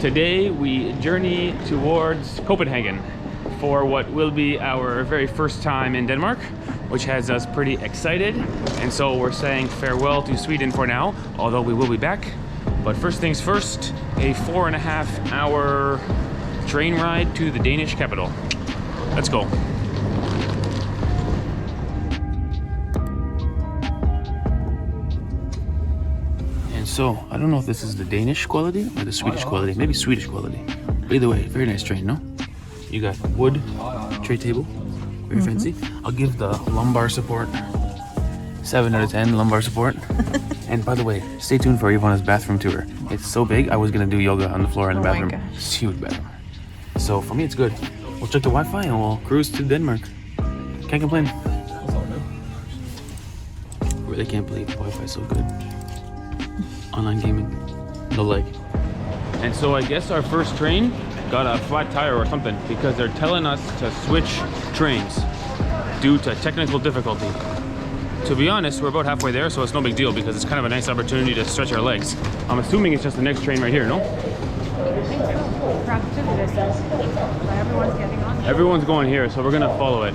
Today we journey towards Copenhagen for what will be our very first time in Denmark, which has us pretty excited. And so we're saying farewell to Sweden for now, although we will be back. But first things first, a 4.5 hour train ride to the Danish capital. Let's go. And so, I don't know if this is the Danish quality or the Swedish quality, maybe Swedish quality. But either way, very nice train, no? You got wood tray table, very fancy. I'll give the lumbar support 7 out of 10 lumbar support. And by the way, stay tuned for Ivana's bathroom tour. It's so big, I was gonna do yoga on the floor in the bathroom. It's a huge bathroom. So for me, it's good. We'll check the Wi-Fi and we'll cruise to Denmark. Can't complain. Really can't believe the Wi-Fi is so good. Online gaming, no lag. And so I guess our first train got a flat tire or something because they're telling us to switch trains due to technical difficulty. To be honest, we're about halfway there, so it's no big deal because it's kind of a nice opportunity to stretch our legs. I'm assuming it's just the next train right here, no? I think so. Perhaps to this. But everyone's getting on. Everyone's going here, so we're gonna follow it.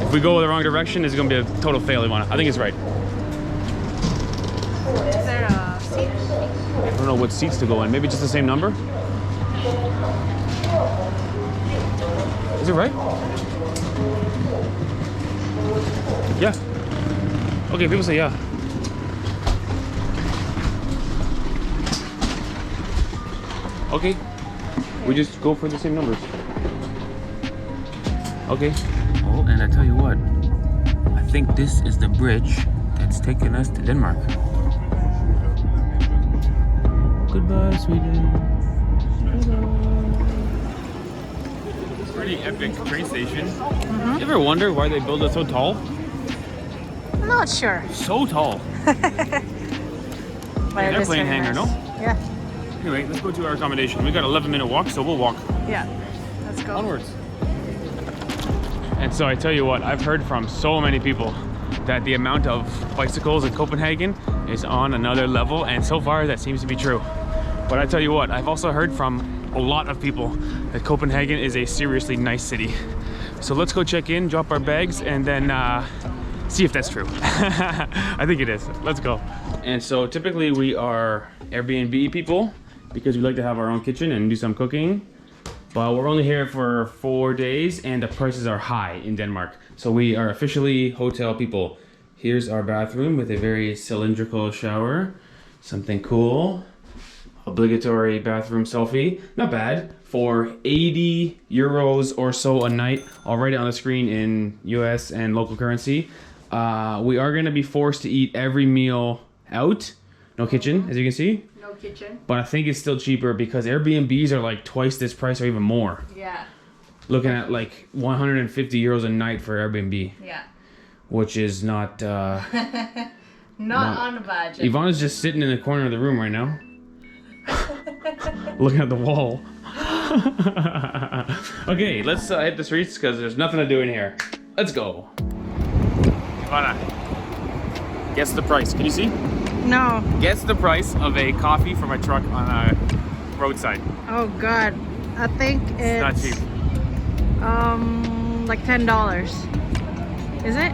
If we go the wrong direction, it's gonna be a total fail, Ivana. I think it's right. Is there a seat? I don't know what seats to go in. Maybe just the same number? Is it right? Yeah. Okay, people say yeah. Okay. We just go for the same numbers. Okay. Oh, and I tell you what. I think this is the bridge that's taking us to Denmark. Goodbye, Sweden. It's a pretty epic train station. You ever wonder why they build it so tall? Not sure. So tall. An airplane hangar, no? Yeah. Anyway, let's go to our accommodation. We got 11-minute walk, so we'll walk. Yeah. Let's go. Onwards. And so I tell you what, I've heard from so many people that the amount of bicycles in Copenhagen is on another level, and so far that seems to be true. But I tell you what, I've also heard from a lot of people that Copenhagen is a seriously nice city. So let's go check in, drop our bags, and then see if that's true. I think it is. Let's go. And so typically we are Airbnb people because we like to have our own kitchen and do some cooking. But we're only here for 4 days and the prices are high in Denmark. So we are officially hotel people. Here's our bathroom with a very cylindrical shower. Something cool. Obligatory bathroom selfie. Not bad. For 80 euros or so a night. I'll write it on the screen in US and local currency. We are going to be forced to eat every meal out. No kitchen, as you can see. No kitchen. But I think it's still cheaper because Airbnbs are like twice this price or even more. Yeah. Looking at like 150 euros a night for Airbnb. Yeah. Which is not... not on the budget. Ivana's just sitting in the corner of the room right now. Looking at the wall. Okay, let's hit the streets because there's nothing to do in here. Let's go. Ivana, guess the price. Can you see? No. Guess the price of a coffee from a truck on a roadside. Oh God, I think it's not cheap. Like $10. Is it?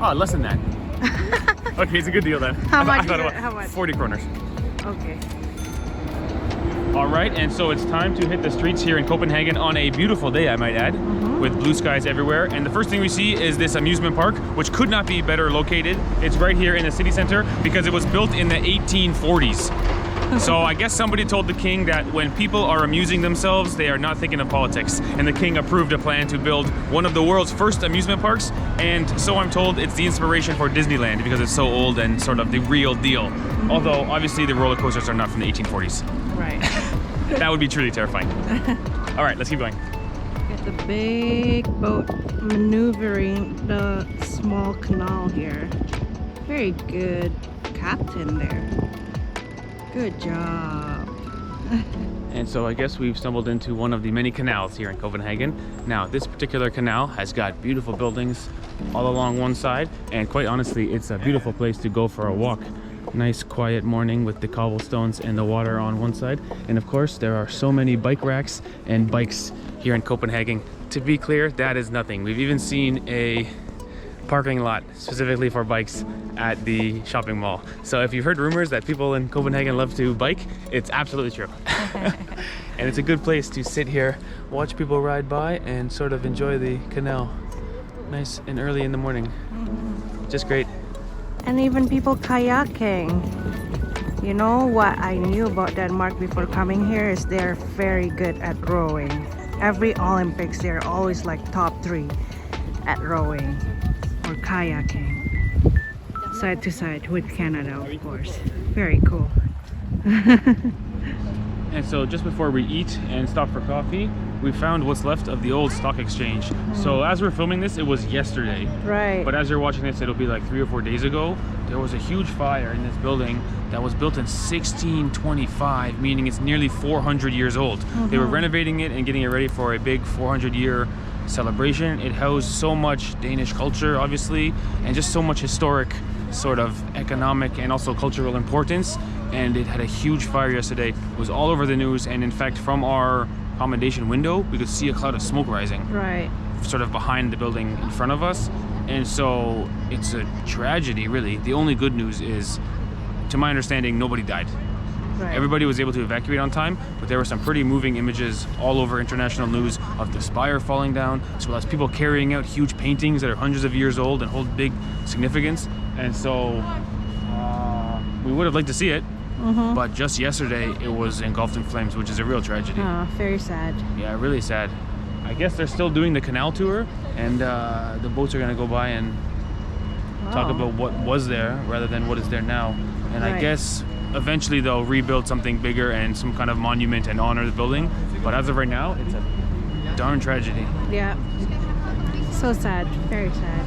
Oh, less than that. Okay, it's a good deal then. How much? How much? 40 kroners. Okay. All right, and so it's time to hit the streets here in Copenhagen on a beautiful day, I might add, with blue skies everywhere. And the first thing we see is this amusement park, which could not be better located. It's right here in the city center because it was built in the 1840s. So I guess somebody told the king that when people are amusing themselves, they are not thinking of politics. And the king approved a plan to build one of the world's first amusement parks. And so I'm told it's the inspiration for Disneyland because it's so old and sort of the real deal. Although obviously the roller coasters are not from the 1840s. Right. That would be truly terrifying. All right, let's keep going. Get the big boat maneuvering the small canal here. Very good captain there. Good job. And so I guess we've stumbled into one of the many canals here in Copenhagen. Now, this particular canal has got beautiful buildings all along one side, and quite honestly, it's a beautiful place to go for a walk. Nice quiet morning with the cobblestones and the water on one side. And of course, there are so many bike racks and bikes here in Copenhagen. To be clear, that is nothing. We've even seen a parking lot specifically for bikes at the shopping mall. So if you've heard rumors that people in Copenhagen love to bike, it's absolutely true. And it's a good place to sit here, watch people ride by, and sort of enjoy the canal. Nice and early in the morning. Just great. And even people kayaking. You know what I knew about Denmark before coming here is they're very good at rowing. Every Olympics, they're always like top 3 at rowing or kayaking. Side to side with Canada, of course. Very cool. And so just before we eat and stop for coffee, we found what's left of the old stock exchange. So as we're filming this, it was yesterday. Right. But as you're watching this, it'll be like 3 or 4 days ago. There was a huge fire in this building that was built in 1625, meaning it's nearly 400 years old. They were renovating it and getting it ready for a big 400-year celebration. It housed so much Danish culture, obviously, and just so much historic sort of economic and also cultural importance. And it had a huge fire yesterday. It was all over the news, and in fact, from our accommodation window, we could see a cloud of smoke rising. Right. Sort of behind the building in front of us. And so it's a tragedy, really. The only good news is, to my understanding, nobody died. Right. Everybody was able to evacuate on time, but there were some pretty moving images all over international news of the spire falling down, as well as people carrying out huge paintings that are hundreds of years old and hold big significance. And so we would have liked to see it, but just yesterday it was engulfed in flames, which is a real tragedy. Oh, very sad. Yeah, really sad. I guess they're still doing the canal tour, and the boats are going to go by and talk about what was there rather than what is there now. And I guess eventually they'll rebuild something bigger and some kind of monument and honor the building. But as of right now, it's a darn tragedy. Yeah. So sad. Very sad.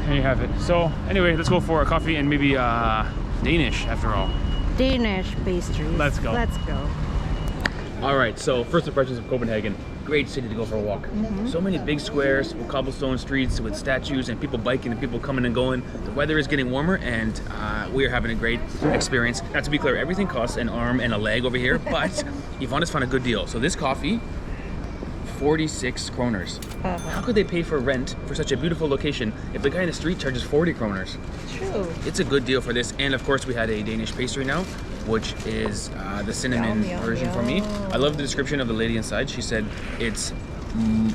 There you have it. So anyway, let's go for a coffee and maybe Danish after all. Danish pastries. Let's go. Let's go. All right, so first impressions of Copenhagen. Great city to go for a walk. So many big squares with cobblestone streets with statues and people biking and people coming and going. The weather is getting warmer, and we are having a great experience. Now, to be clear, everything costs an arm and a leg over here, but Yvonne has found a good deal. So this coffee, 46 kroners. How could they pay for rent for such a beautiful location if the guy in the street charges 40 kroners? True. It's a good deal for this. And of course, we had a Danish pastry now, which is the cinnamon version for me. I love the description of the lady inside. She said it's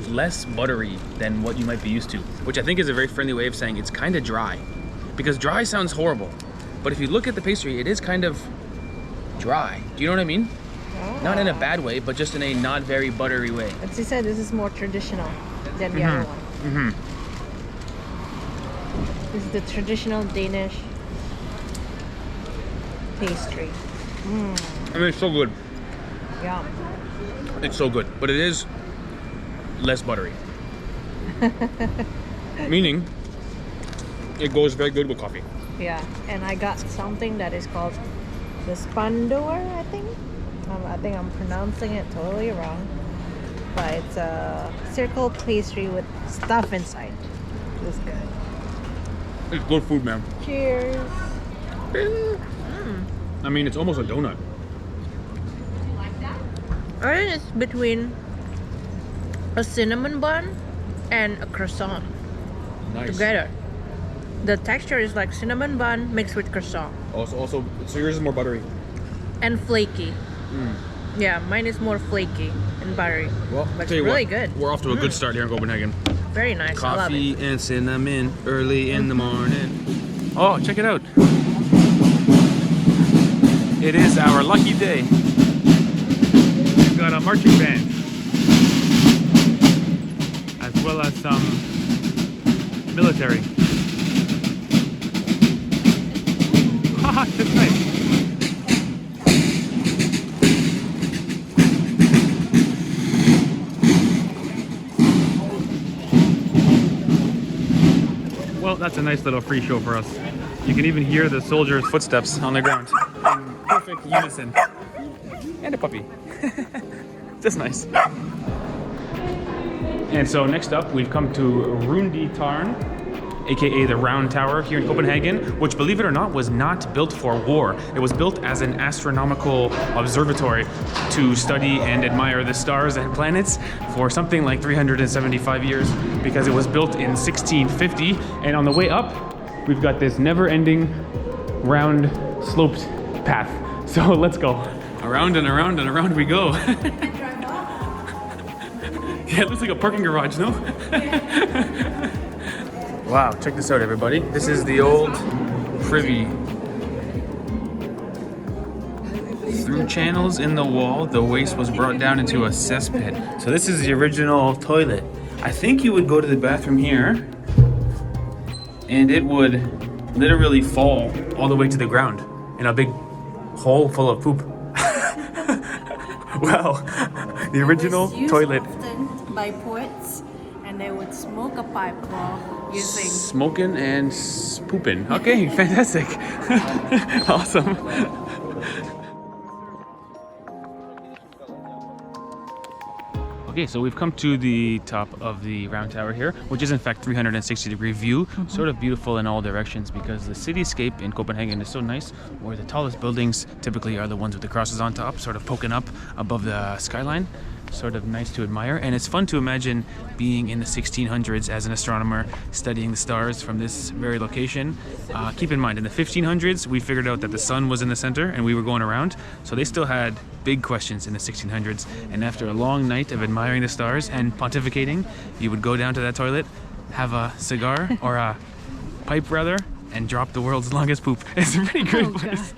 less buttery than what you might be used to, which I think is a very friendly way of saying it's kind of dry. Because dry sounds horrible, but if you look at the pastry, it is kind of dry. Do you know what I mean? Not in a bad way, but just in a not very buttery way. As you said, this is more traditional than the other one. This is the traditional Danish pastry. I mean, it's so good. Yeah. It's so good, but it is less buttery. Meaning, it goes very good with coffee. Yeah, and I got something that is called the spandor, I think. I think I'm pronouncing it totally wrong, but it's a circle pastry with stuff inside. It's good. It's good food, man. Cheers. I mean, it's almost a donut. I think it's between a cinnamon bun and a croissant together. The texture is like cinnamon bun mixed with croissant. Also, so yours is more buttery. And flaky. Yeah, mine is more flaky and buttery. Well, but tell you really what, good. We're off to a good start here in Copenhagen. Very nice. I love Coffee it. and cinnamon early in the morning. Oh, check it out. It is our lucky day. We've got a marching band, as well as some military. Haha, that's nice. Well, that's a nice little free show for us. You can even hear the soldiers' footsteps on the ground in perfect unison. And a puppy. Just nice. And so next up, we've come to Rundi Tarn, aka the Round Tower here in Copenhagen, which, believe it or not, was not built for war. It was built as an astronomical observatory to study and admire the stars and planets for something like 375 years, because it was built in 1650. And on the way up, we've got this never-ending round sloped path. So let's go. Around and around and around we go. Yeah, it looks like a parking garage, no? Wow, check this out, everybody. This is the old privy. Through channels in the wall, the waste was brought down into a cesspit. So this is the original toilet. I think you would go to the bathroom here, and it would literally fall all the way to the ground in a big hole full of poop. Wow, the original toilet. By poets, and they would smoke a pipe while using Smoking and pooping. Okay, fantastic. Awesome. Okay, so we've come to the top of the round tower here, which is in fact 360-degree view, sort of beautiful in all directions, because the cityscape in Copenhagen is so nice, where the tallest buildings typically are the ones with the crosses on top, sort of poking up above the skyline. Sort of nice to admire, and it's fun to imagine being in the 1600s as an astronomer studying the stars from this very location. Keep in mind, in the 1500s we figured out that the sun was in the center and we were going around, so they still had big questions in the 1600s, and after a long night of admiring the stars and pontificating, you would go down to that toilet, have a cigar or a pipe rather, and drop the world's longest poop. It's a pretty great place.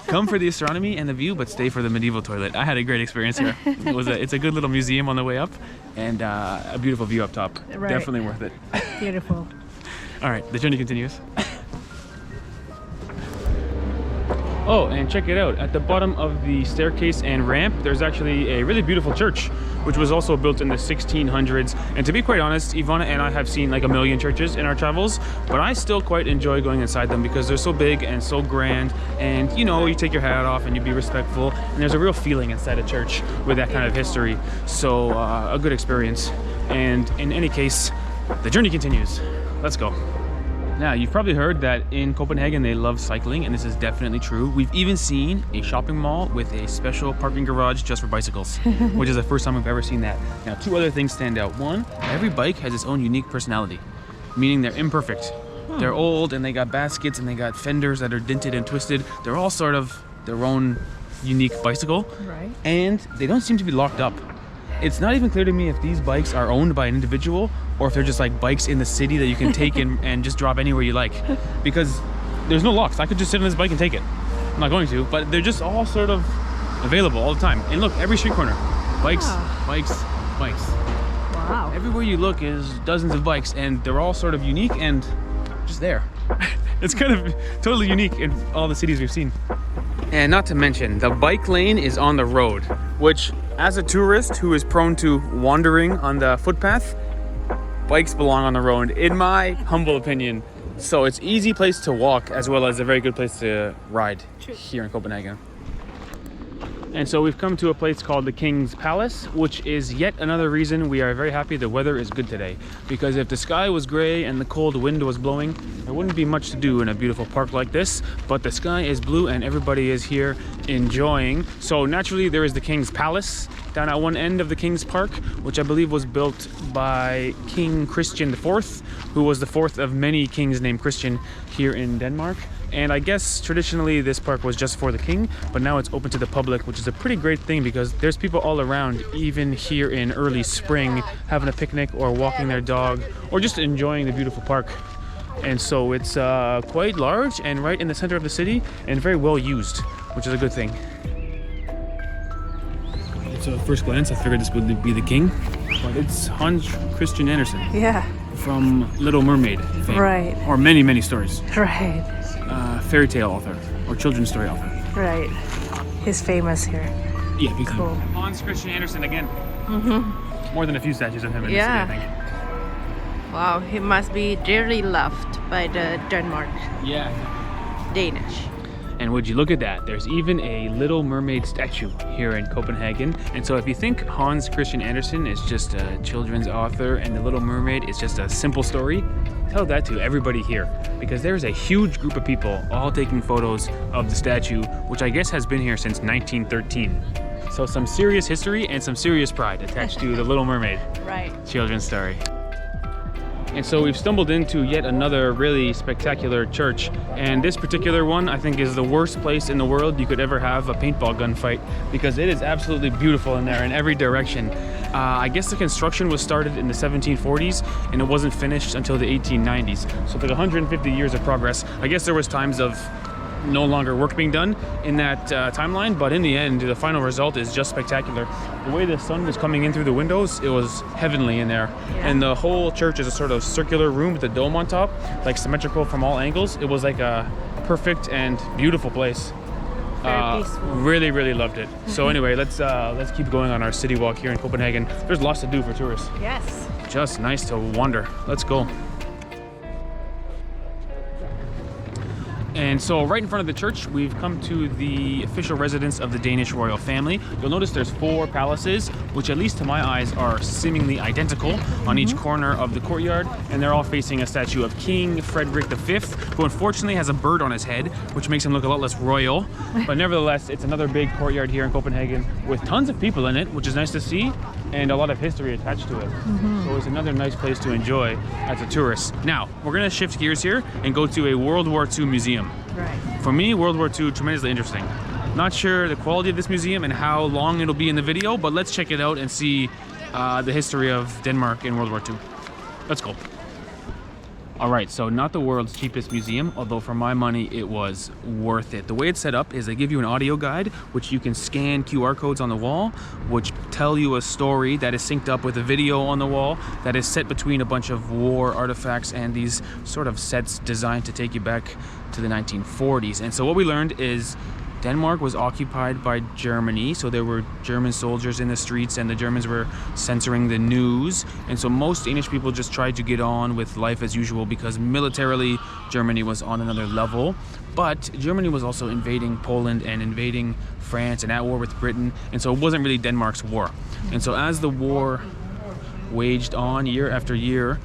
Come for the astronomy and the view, but stay for the medieval toilet. I had a great experience here. It's a good little museum on the way up, and a beautiful view up top. Right. Definitely worth it. beautiful. All right, the journey continues. Oh, and check it out. At the bottom of the staircase and ramp, there's actually a really beautiful church, which was also built in the 1600s. And to be quite honest, Ivana and I have seen like a million churches in our travels, but I still quite enjoy going inside them because they're so big and so grand. And you know, you take your hat off and you be respectful, and there's a real feeling inside a church with that kind of history. So a good experience. And in any case, the journey continues. Let's go. Now, you've probably heard that in Copenhagen they love cycling, and this is definitely true. We've even seen a shopping mall with a special parking garage just for bicycles, which is the first time we've ever seen that. Now, two other things stand out. One, every bike has its own unique personality, meaning they're imperfect. They're old, and they got baskets, and they got fenders that are dented and twisted. They're all sort of their own unique bicycle, Right. and they don't seem to be locked up. It's not even clear to me if these bikes are owned by an individual or if they're just like bikes in the city that you can take and just drop anywhere you like, because there's no locks. I could just sit on this bike and take it. I'm not going to, but they're just all sort of available all the time. And look, every street corner, bikes, bikes, bikes. Wow. Everywhere you look is dozens of bikes, and they're all sort of unique and just there. It's kind of totally unique in all the cities we've seen. And not to mention, the bike lane is on the road, which, as a tourist who is prone to wandering on the footpath, bikes belong on the road, in my humble opinion. So it's an easy place to walk, as well as a very good place to ride here in Copenhagen. And so we've come to a place called the King's Palace, which is yet another reason we are very happy the weather is good today. Because if the sky was gray and the cold wind was blowing, there wouldn't be much to do in a beautiful park like this. But the sky is blue and everybody is here enjoying. So naturally there is the King's Palace down at one end of the King's Park, which I believe was built by King Christian IV, who was the fourth of many kings named Christian here in Denmark. And I guess traditionally this park was just for the king, but now it's open to the public, which is a pretty great thing because there's people all around, even here in early spring, having a picnic or walking their dog or just enjoying the beautiful park. And so it's quite large and right in the center of the city and very well used, which is a good thing. So at first glance I figured this would be the king, but it's H.C Andersen. Yeah. From Little Mermaid fame. Right. Or many, many stories. Right. Fairy tale author or children's story author. Right. He's famous here. Yeah, big Cool. time. H.C Andersen again. More than a few statues of him in the city, I think. Wow, he must be dearly loved by the Denmark. Yeah. Danish. And would you look at that, there's even a little mermaid statue here in Copenhagen. And so if you think H.C Andersen is just a children's author and The Little Mermaid is just a simple story, tell that to everybody here, because there's a huge group of people all taking photos of the statue, which I guess has been here since 1913. So some serious history and some serious pride attached to The Little Mermaid. Right. Children's story. And so we've stumbled into yet another really spectacular church. And this particular one, I think, is the worst place in the world you could ever have a paintball gun fight, because it is absolutely beautiful in there in every direction. I guess the construction was started in the 1740s and it wasn't finished until the 1890s. So it's like 150 years of progress. I guess there was times of no longer work being done in that timeline, but in the end, the final result is just spectacular. The way the sun was coming in through the windows, it was heavenly in there. Yeah. And the whole church is a sort of circular room with a dome on top, like symmetrical from all angles. It was like a perfect and beautiful place. Very peaceful. Really loved it. So anyway, let's keep going on our city walk here in Copenhagen. There's lots to do for tourists. Yes. Just nice to wander. Let's go. And so right in front of the church, we've come to the official residence of the Danish royal family. You'll notice there's 4 palaces, which at least to my eyes are seemingly identical on each corner of the courtyard. And they're all facing a statue of King Frederick V, who unfortunately has a bird on his head, which makes him look a lot less royal. But nevertheless, it's another big courtyard here in Copenhagen with tons of people in it, which is nice to see, and a lot of history attached to it. So it's another nice place to enjoy as a tourist. Now, we're gonna shift gears here and go to a World War II museum. Right. For me, World War II, tremendously interesting. Not sure the quality of this museum and how long it'll be in the video, but let's check it out and see the history of Denmark in World War II. Let's go. All right, so not the world's cheapest museum, although for my money, it was worth it. The way it's set up is they give you an audio guide, which you can scan QR codes on the wall, which tell you a story that is synced up with a video on the wall that is set between a bunch of war artifacts and these sort of sets designed to take you back to the 1940s. And so what we learned is Denmark was occupied by Germany, so there were German soldiers in the streets and the Germans were censoring the news. And so most Danish people just tried to get on with life as usual because militarily Germany was on another level. But Germany was also invading Poland and invading France and at war with Britain. And so it wasn't really Denmark's war. And so as the war waged on year after year,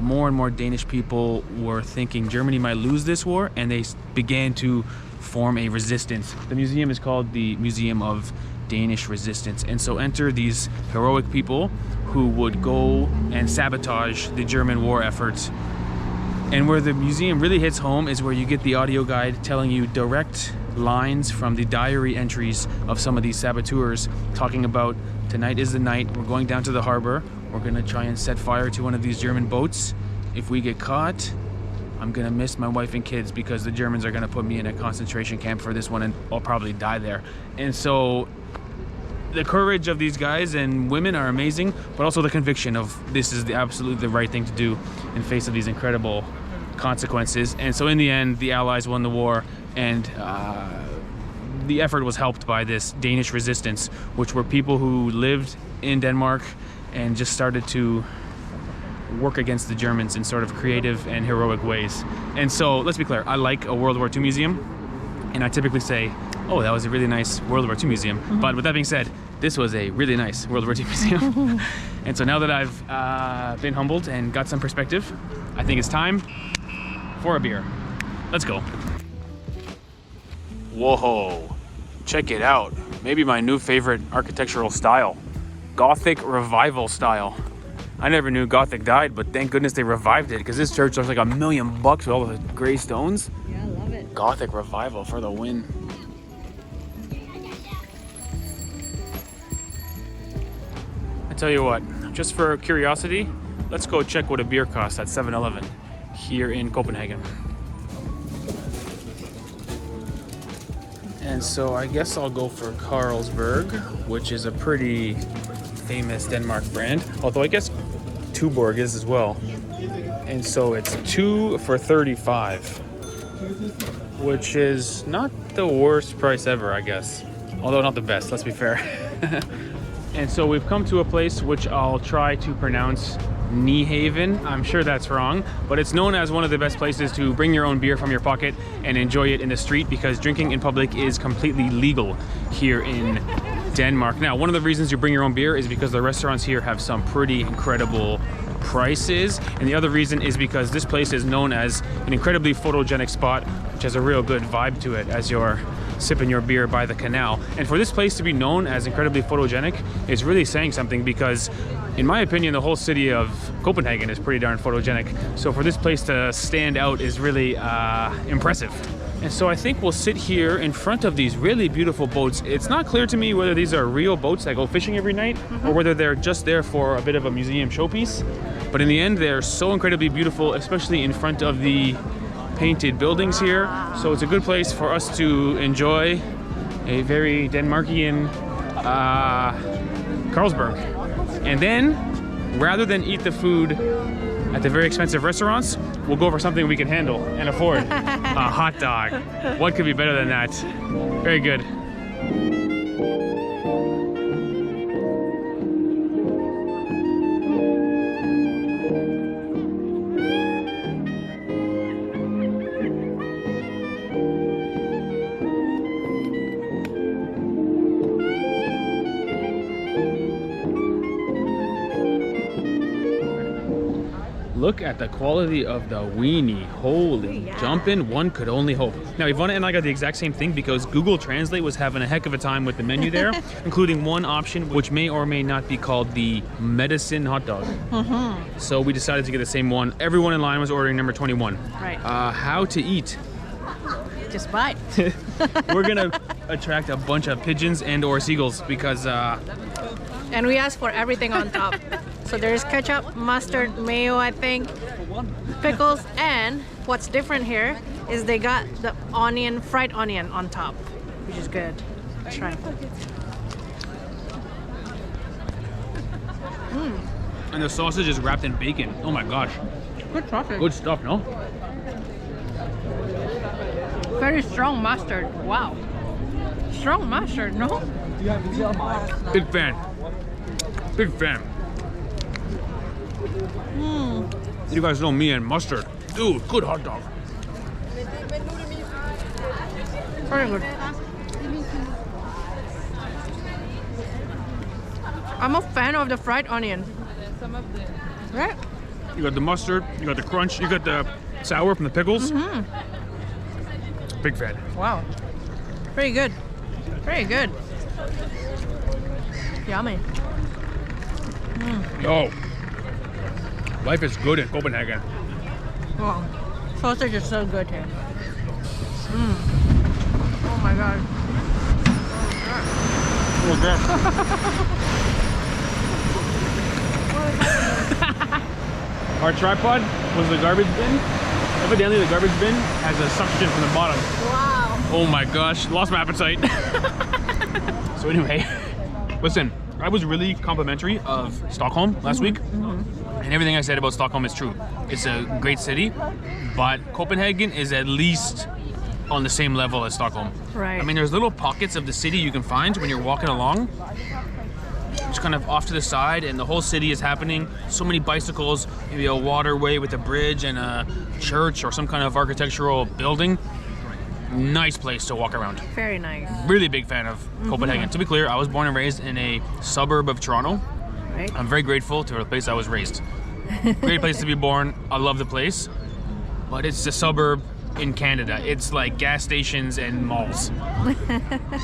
more and more Danish people were thinking Germany might lose this war, and they began to form a resistance. The museum is called the Museum of Danish Resistance. And so enter these heroic people who would go and sabotage the German war efforts. And where the museum really hits home is where you get the audio guide telling you direct lines from the diary entries of some of these saboteurs, talking about tonight is the night, we're going down to the harbor, we're gonna try and set fire to one of these German boats. If we get caught, I'm gonna miss my wife and kids because the Germans are gonna put me in a concentration camp for this one and I'll probably die there. And so the courage of these guys and women are amazing, but also the conviction of this is absolutely the right thing to do in face of these incredible consequences. And so in the end, the Allies won the war, and the effort was helped by this Danish resistance, which were people who lived in Denmark and just started to work against the Germans in sort of creative and heroic ways. And so let's be clear, I like a World War II museum, and I typically say, oh, that was a really nice World War II museum. But with that being said, this was a really nice World War II museum. And so now that I've been humbled and got some perspective, I think it's time for a beer. Let's go. Whoa, check it out. Maybe my new favorite architectural style, Gothic revival style. I never knew Gothic died, but thank goodness they revived it, because this church looks like $1 million with all the gray stones. Yeah, I love it. Gothic revival for the win. I tell you what, just for curiosity, let's go check what a beer costs at 7-Eleven here in Copenhagen. And so I guess I'll go for Carlsberg, which is a pretty famous Denmark brand, although I guess Tuborg is as well. And so it's 2 for 35, which is not the worst price ever, I guess. Although not the best, let's be fair. And so we've come to a place which I'll try to pronounce Nyhavn. I'm sure that's wrong, but it's known as one of the best places to bring your own beer from your pocket and enjoy it in the street, because drinking in public is completely legal here in Denmark. Now, one of the reasons you bring your own beer is because the restaurants here have some pretty incredible prices, and the other reason is because this place is known as an incredibly photogenic spot, which has a real good vibe to it as you're sipping your beer by the canal. And for this place to be known as incredibly photogenic is really saying something, because in my opinion the whole city of Copenhagen is pretty darn photogenic. So for this place to stand out is really impressive. And so I think we'll sit here in front of these really beautiful boats. It's not clear to me whether these are real boats that go fishing every night or whether they're just there for a bit of a museum showpiece. But in the end, they're so incredibly beautiful, especially in front of the painted buildings here. So it's a good place for us to enjoy a very Denmarkian Carlsberg. And then, rather than eat the food at the very expensive restaurants, we'll go for something we can handle and afford. A hot dog. What could be better than that? Very good. Look at the quality of the weenie. Holy jumping, one could only hope. Now, Ivana and I got the exact same thing because Google Translate was having a heck of a time with the menu there, including one option which may or may not be called the medicine hot dog. So we decided to get the same one. Everyone in line was ordering number 21. Right. How to eat. Just bite. We're gonna attract a bunch of pigeons and or seagulls because And we asked for everything on top. So there's ketchup, mustard, mayo, I think, pickles, and what's different here is they got the onion, fried onion on top, which is good. Let's try. And the sausage is wrapped in bacon. Oh my gosh. Good sausage. Good stuff, no? Very strong mustard. Wow. Strong mustard, no? Big fan. Big fan. You guys know me and mustard. Dude, good hot dog. Very good. I'm a fan of the fried onion. Right? You got the mustard, you got the crunch, you got the sour from the pickles. Big fan. Wow. Very good. Very good. Yummy. Yo. Life is good in Copenhagen. Wow. Sausage is so good here. Oh my god. Oh god. Our tripod was the garbage bin. Evidently the garbage bin has a suction from the bottom. Wow. Oh my gosh, lost my appetite. So anyway, listen, I was really complimentary of Stockholm last week. And everything I said about Stockholm is true. It's a great city, but Copenhagen is at least on the same level as Stockholm. Right. I mean, there's little pockets of the city you can find when you're walking along, just kind of off to the side, and the whole city is happening. So many bicycles, maybe a waterway with a bridge and a church or some kind of architectural building. Nice place to walk around. Very nice. Really big fan of Copenhagen. To be clear, I was born and raised in a suburb of Toronto. Right. I'm very grateful to the place I was raised. Great place to be born. I love the place, but it's a suburb in Canada. It's like gas stations and malls.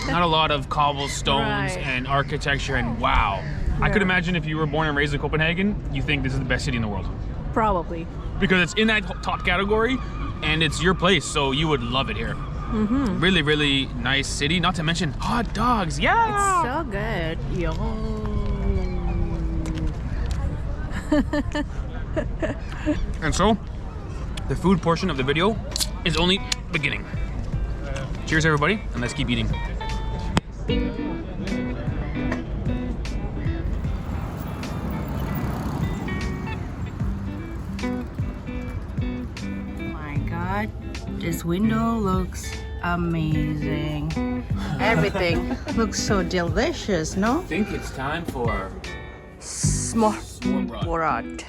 Not a lot of cobblestones and architecture, and wow. I could imagine if you were born and raised in Copenhagen, you think this is the best city in the world. Probably. Because it's in that top category and it's your place, so you would love it here. Really, really nice city. Not to mention hot dogs. Yeah. It's so good. Yo. And so, the food portion of the video is only beginning. Cheers, everybody, and let's keep eating. My god, this window looks amazing. Everything looks so delicious, no? I think it's time for Smorrebrod.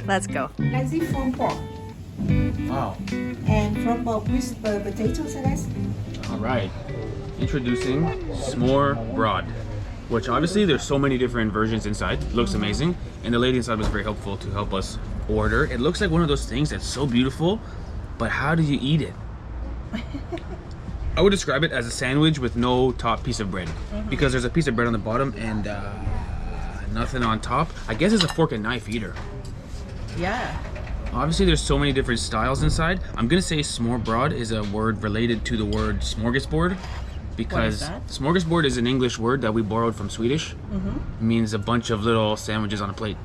Let's go. Let's see from pork Wow. and from pork with potatoes, I guess. All right. Introducing Smorrebrod, which obviously there's so many different versions inside. Looks amazing. And the lady inside was very helpful to help us order. It looks like one of those things that's so beautiful, but how do you eat it? I would describe it as a sandwich with no top piece of bread, because there's a piece of bread on the bottom and nothing on top. I guess it's a fork and knife eater. Yeah. Obviously there's so many different styles inside. I'm gonna say smorrebrod is a word related to the word smorgasbord, because that? smorgasbord is an English word that we borrowed from Swedish. It means a bunch of little sandwiches on a plate.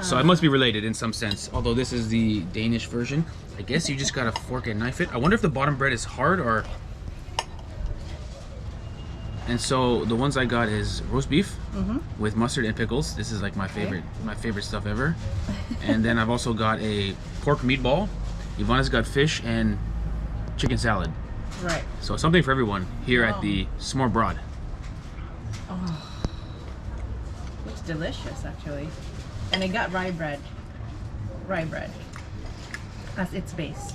So it must be related in some sense, although this is the Danish version. I guess you just gotta fork and knife it. I wonder if the bottom bread is hard or... And so the ones I got is roast beef with mustard and pickles. This is like my favorite stuff ever. And then I've also got a pork meatball. Ivana's got fish and chicken salad. Right. So something for everyone here at the Smorrebrod. Oh. Looks delicious, actually. And I got rye bread. Rye bread as its base.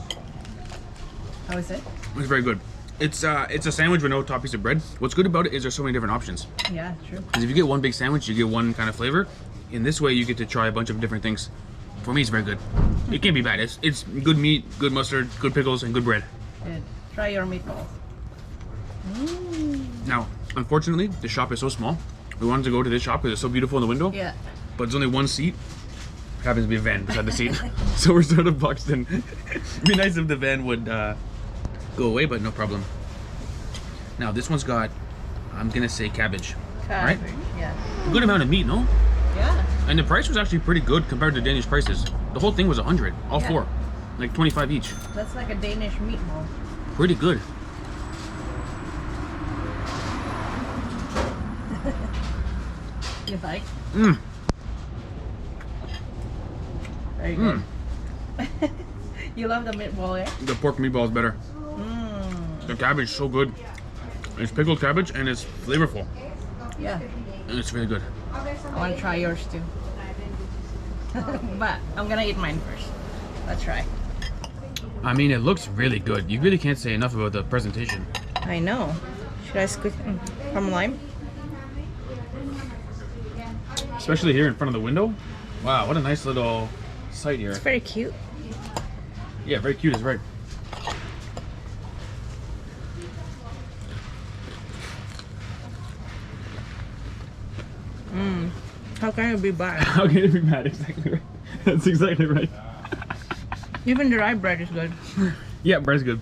How is it? It's very good. It's a sandwich with no top piece of bread. What's good about it is there's so many different options. Yeah, true. Because if you get one big sandwich, you get one kind of flavor. In this way, you get to try a bunch of different things. For me, it's very good. It can't be bad. It's good meat, good mustard, good pickles, and good bread. Good. Try your meatballs. Now, unfortunately, the shop is so small. We wanted to go to this shop because it's so beautiful in the window. Yeah. But there's only one seat. Happens to be a van beside the seat. So we're sort of boxed in. It'd be nice if the van would go away, but no problem. Now, this one's got, I'm gonna say cabbage. Right? Yeah. A good amount of meat, no? Yeah. And the price was actually pretty good compared to Danish prices. The whole thing was 100, all Yeah. four. Like 25 each. That's like a Danish meatball. Pretty good. You like? Mmm. Very good. You love the meatball, eh? The pork meatball is better. The cabbage is so good. It's pickled cabbage and it's flavorful. Yeah. And it's really good. I want to try yours too. But I'm gonna eat mine first. Let's try. I mean, it looks really good. You really can't say enough about the presentation. I know. Should I squeeze from lime? Especially here in front of the window. Wow, what a nice little site here. It's very cute. Yeah, very cute is right. How can it be bad? How can it be bad? Exactly right. That's exactly right. Even the rye bread is good. Yeah, bread's good.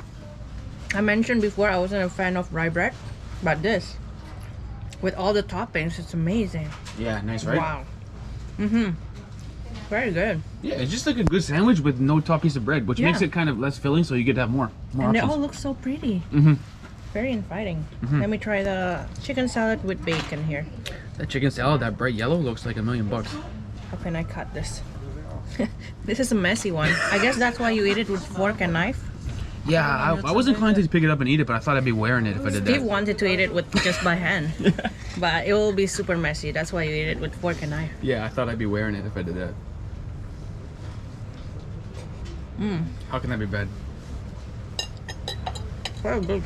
I mentioned before I wasn't a fan of rye bread, but this, with all the toppings, it's amazing. Yeah, nice, right? Wow. Very good. Yeah, it's just like a good sandwich with no top piece of bread, which Yeah. makes it kind of less filling, so you get to have more And options. they all look so pretty. Very inviting. Let me try the chicken salad with bacon here. That chicken salad, that bright yellow, looks like $1 million. How can I cut this? This is a messy one. I guess that's why you eat it with fork and knife. Yeah, I was inclined to pick it up and eat it, but I thought I'd be wearing it if I did Steve that. wanted to eat it with just by hand. But it will be super messy. That's why you eat it with fork and knife. Yeah, I thought I'd be wearing it if I did that. How can that be bad? Very good.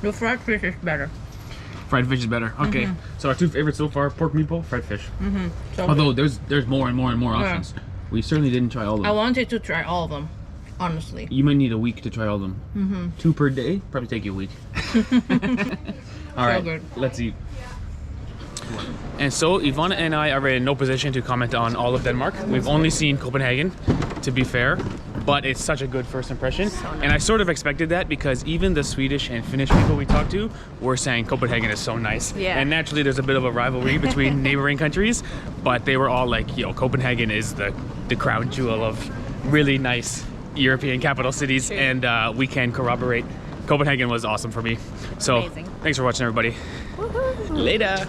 The fried fish is better. Fried fish is better. Okay, so our two favorites so far: pork meatball, fried fish. So Although there's more and more and more options. We certainly didn't try all of I them. wanted to try all of them, honestly. You might need a week to try all of them. 2 per day, probably take you a week. All right, good. let's eat. And so Ivana and I are in no position to comment on all of Denmark. We've only seen Copenhagen, to be fair, but it's such a good first impression. So nice. And I sort of expected that because even the Swedish and Finnish people we talked to were saying Copenhagen is so nice. Yeah. And naturally there's a bit of a rivalry between neighboring countries, but they were all like, yo, Copenhagen is the crown jewel of really nice European capital cities. And we can corroborate. Copenhagen was awesome for me. So Amazing. thanks for watching, everybody. Woohoo! Later.